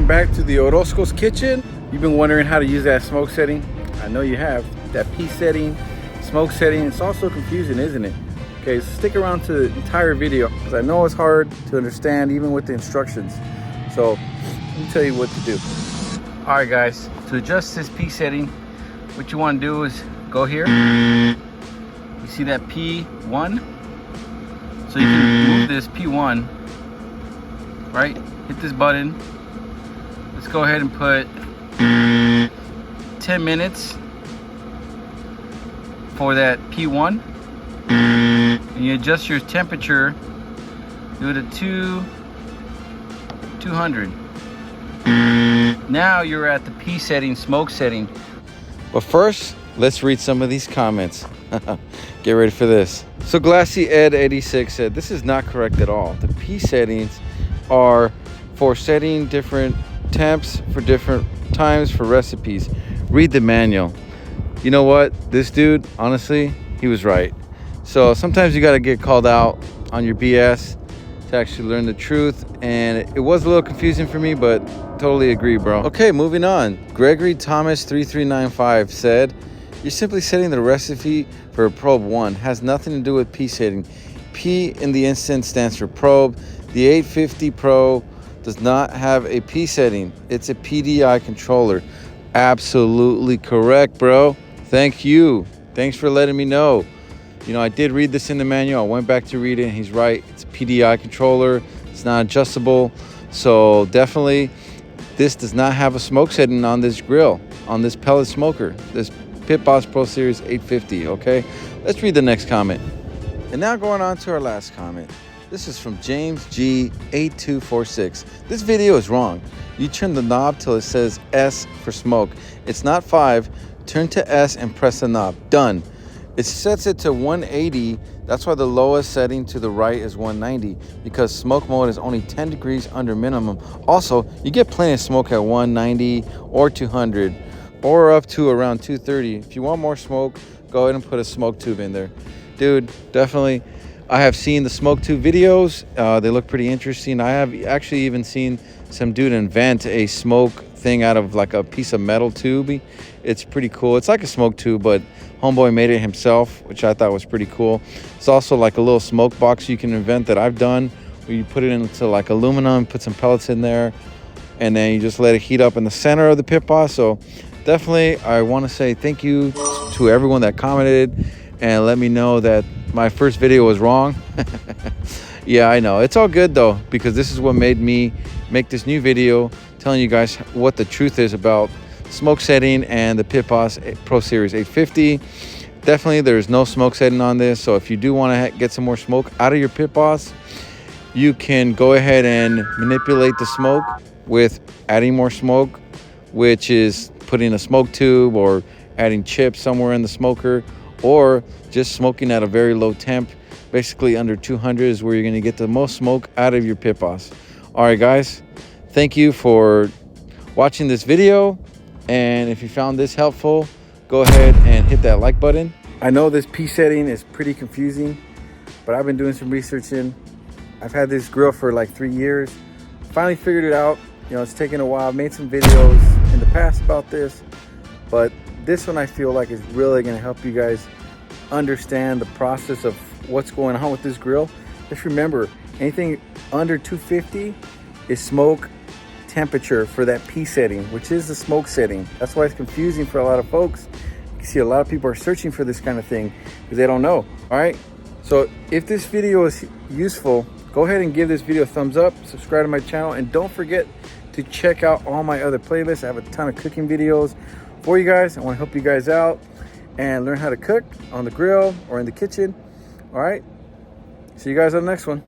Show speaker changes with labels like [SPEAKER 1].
[SPEAKER 1] welcome back to the Orozco's Kitchen. You've been wondering how to use that smoke setting. I know you have. That P setting, smoke setting, it's also confusing, isn't it? Okay, so stick around to the entire video because I know it's hard to understand even with the instructions. So let me tell you what to do. All right guys, to adjust this P setting, what you want to do is go here. You see that P1? So you can move this P1, right? Hit this button. Let's go ahead and put 10 minutes for that P1. And you adjust your temperature, do it at 200. Now you're at the P setting, smoke setting. But first, let's read some of these comments. Get ready for this. So Glassy Ed 86 said, this is not correct at all. The P settings are for setting different temps for different times for recipes. Read the manual. You know what? This dude, honestly, he was right. So sometimes you got to get called out on your BS to actually learn the truth. And it was a little confusing for me, but totally agree, bro. Okay, moving on. Gregory Thomas 3395 said, you're simply setting the recipe for a probe 1. Has nothing to do with P setting. P in the instant stands for probe. The 850 Pro does not have a P setting. It's a PDI controller. Absolutely correct, bro. Thank you. Thanks for letting me know. You know, I did read this in the manual. I went back to read it, and he's right. It's a PDI controller. It's not adjustable. So definitely, this does not have a smoke setting on this grill, on this pellet smoker, this Pit Boss Pro Series 850, okay? Let's read the next comment. And now going on to our last comment. This is from James G8246. This video is wrong. You turn the knob till it says S for smoke. It's not 5. Turn to S and press the knob. Done. It sets it to 180. That's why the lowest setting to the right is 190, because smoke mode is only 10 degrees under minimum. Also, you get plenty of smoke at 190 or 200 or up to around 230. If you want more smoke, go ahead and put a smoke tube in there. Dude, definitely. I have seen the smoke tube videos. They look pretty interesting. I have actually even seen some dude invent a smoke thing out of like a piece of metal tube. It's pretty cool. It's like a smoke tube, but homeboy made it himself, which I thought was pretty cool. It's also like a little smoke box you can invent that I've done, where you put it into like aluminum, put some pellets in there, and then you just let it heat up in the center of the Pit Boss. So definitely, I want to say thank you to everyone that commented and let me know that my first video was wrong. Yeah, I know. It's all good though, because this is what made me make this new video telling you guys what the truth is about smoke setting and the Pit Boss Pro Series 850. Definitely, there's no smoke setting on this. So if you do want to get some more smoke out of your Pit Boss, you can go ahead and manipulate the smoke with adding more smoke, which is putting a smoke tube or adding chips somewhere in the smoker, or just smoking at a very low temp. Basically under 200 is where you're going to get the most smoke out of your Pit Boss. All right, guys, thank you for watching this video. And if you found this helpful, go ahead and hit that like button. I know this P setting is pretty confusing, but I've been doing some researching. I've had this grill for like 3 years. Finally figured it out. You know, it's taken a while. I've made some videos in the past about this, but this one I feel like is really going to help you guys understand the process of what's going on with this grill. Just remember, anything under 250 is smoke temperature for that P setting, which is the smoke setting. That's why it's confusing for a lot of folks. You see a lot of people are searching for this kind of thing because they don't know. All right, so if this video is useful, go ahead and give this video a thumbs up, subscribe to my channel, and don't forget to check out all my other playlists. I have a ton of cooking videos for you guys. I want to help you guys out and learn how to cook on the grill or in the kitchen. All right, see you guys on the next one.